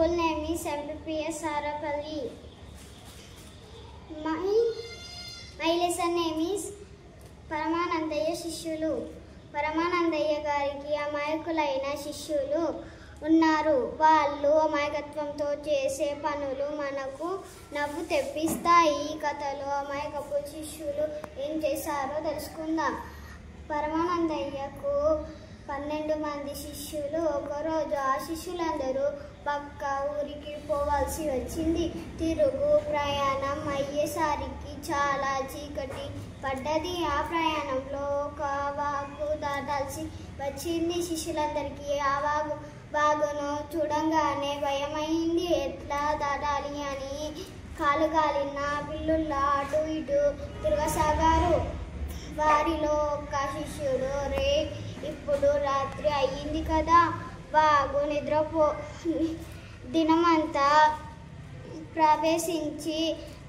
school name is MPPS Sarapalli. My lesson name is Paramanandaya Shishulu. Paramanandayya గారికి అమాయకులైన శిష్యులు ఉన్నారు. వాళ్ళు అమాయకత్వంతో చేసే పనులు మనకు నవ్వు తెప్పిస్తాయి. ఈ కథలో అమాయకపు శిష్యులు ఏం చేశారో తెలుసుకుందాం. పరమానందయ్యకు 12 మంది శిష్యులు. ఒకరోజు ఆ శిష్యులందరూ పక్క ఊరికి పోవాల్సి వచ్చింది. తిరుగు ప్రయాణం అయ్యేసరికి చాలా చీకటి పడ్డది. ఆ ప్రయాణంలో ఒక వాగు దాటాల్సి వచ్చింది. శిష్యులందరికీ ఆ వాగును చూడంగానే భయమైంది. ఎట్లా దాటాలి అని కాలు కాలిన పిల్లుల్లా అటు ఇటు తిరగసాగారు. వారిలో ఒక శిష్యుడు, రే ఇప్పుడు రాత్రి అయ్యింది కదా, వాగు దినమంతా ప్రవేశించి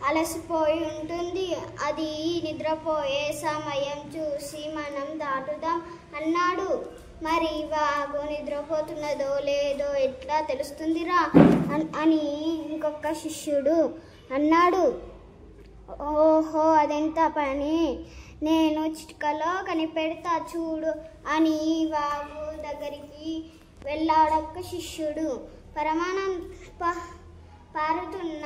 అలసిపోయి ఉంటుంది. అది నిద్రపోయే సమయం చూసి మనం దాటుదాం అన్నాడు. మరి వాగు నిద్రపోతున్నదో లేదో ఎట్లా తెలుస్తుందిరా అని ఇంకొక శిష్యుడు అన్నాడు. ఓహో, అదెంత పని, నేను చిటికలో కనిపెడతా చూడు అని వాగు దగ్గరికి వెళ్ళాడొక్క శిష్యుడు. పారుతున్న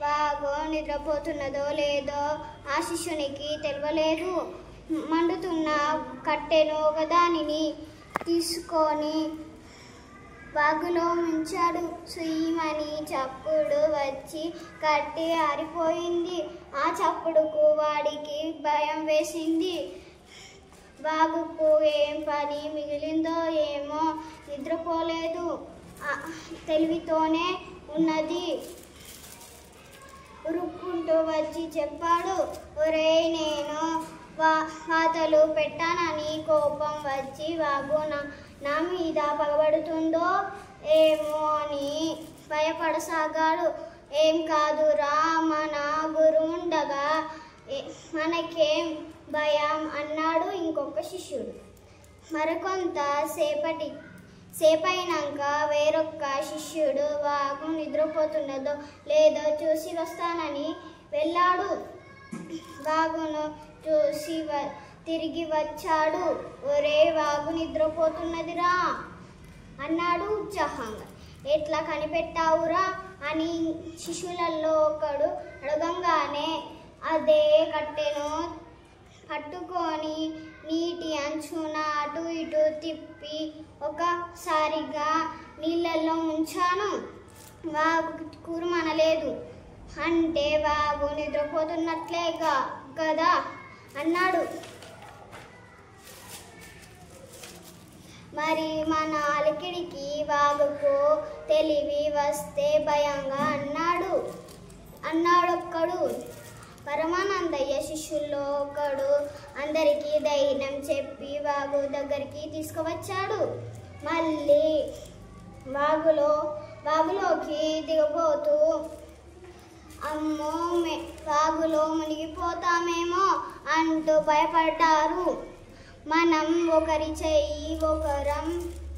వాగు నిద్రపోతున్నదో లేదో ఆ శిష్యునికి తెలియలేదు. మండుతున్న కట్టెను ఒకదానిని తీసుకొని వాగులో ముంచాడు. సుయ్యమని చప్పుడు వచ్చి కట్టె ఆరిపోయింది. ఆ చప్పుడుకు వాడికి భయం వేసింది. వాగుకు ఏం పని మిగిలిందో ఏమో, నిద్రపోలేదు, తెలివితోనే ఉన్నది. ఉరుక్కుంటూ వచ్చి చెప్పాడు, ఒరేయ్, నేను వాతలు పెట్టానని కోపం వచ్చి వాగు నా మీద పగబడుతుందో ఏమో అని భయపడసాగాడు. ఏం కాదురా, మన గురువుండగా మనకేం భయం అన్నాడు ఇంకొక శిష్యుడు. మరికొంత సేపైనాక వేరొక్క శిష్యుడు వాగు నిద్రపోతున్నదో లేదో చూసి వస్తానని వెళ్ళాడు. వాగును చూసి తిరిగి వచ్చాడు. ఒరే, వాగు నిద్రపోతున్నదిరా అన్నాడు ఉత్సాహంగా. ఎట్లా కనిపెట్టావురా అని శిష్యులలో ఒకడు అడగంగానే, అదే కట్టెను పట్టుకొని నీటి అంచున అటు ఇటు తిప్పి ఒకసారిగా నీళ్ళల్లో ముంచాను, వాగు కూరుమనలేదు. అంటే వాగు నిద్రపోతున్నట్లే కదా అన్నాడు. మరి మన అలికిడికి వాగుకు తెలివి వస్తే భయంగా అన్నాడొక్కడు. పరమానందయ్య శిష్యుల్లో ఒకడు అందరికీ ధైర్యం చెప్పి వాగు దగ్గరికి తీసుకువచ్చాడు. మళ్ళీ వాగులోకి దిగబోతూ, అమ్మో, వాగులో మునిగిపోతామేమో అంటూ భయపడ్డారు. మనం ఒకరి చెయ్యి ఒకరం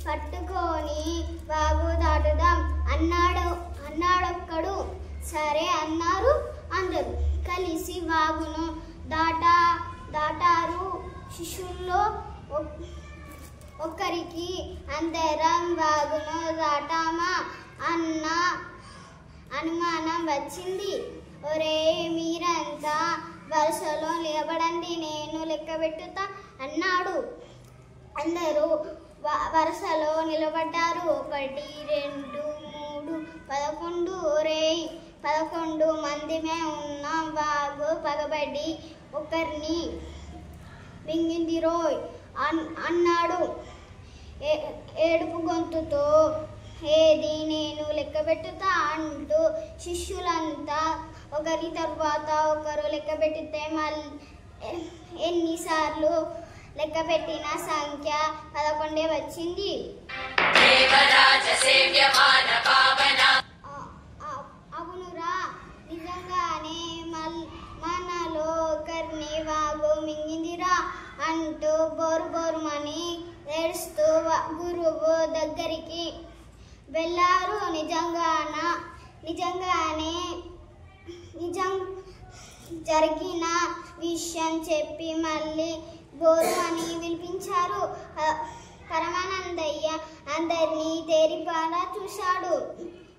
పట్టుకొని వాగు దాటుదాం అన్నాడొక్కడు. సరే అన్నారు. అందరూ కలిసి వాగును దాటారు. శిష్యుల్లో ఒక్కరికి అందరం వాగును దాటామా అన్న అనుమానం వచ్చింది. ఒరే, మీరంతా వరుసలో నిలబడండి, నేను లెక్క పెట్టుతా అన్నాడు. అందరూ వరుసలో నిలబడ్డారు. 1, 2, 3, 11. ఒరే, 11 మందిమే ఉన్నాం, వాగు పగబడి ఒకరిని మింగింది రోయ్ అన్నాడు ఏడుపు గొంతుతో. ఏది, నేను లెక్క పెట్టుతా అంటూ శిష్యులంతా ఒకరి తర్వాత ఒకరు లెక్క పెట్టితే ఎన్నిసార్లు లెక్క పెట్టిన సంఖ్య 11 వచ్చింది. అవునురా, నిజంగానే మనలో ఒకరిని వాగు మింగిందిరా అంటూ బోరుమని ఏడుస్తూ గురువు దగ్గరికి వెళ్ళారు. నిజం జరిగిన విషయం చెప్పి మళ్ళీ బోరు అని వినిపించారు. పరమానందయ్య అందరినీ తేరిపారా చూశాడు.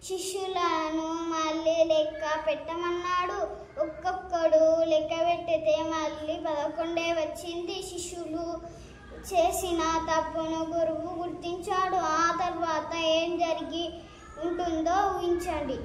శిష్యులను మళ్ళీ లెక్క పెట్టమన్నాడు. ఒక్కొక్కడు లెక్క పెట్టితే మళ్ళీ 11 వచ్చింది. శిష్యులు చేసిన తప్పును గురువు గుర్తించాడు. ఆ తర్వాత ఏం జరిగి ఉంటుందో ఊహించండి.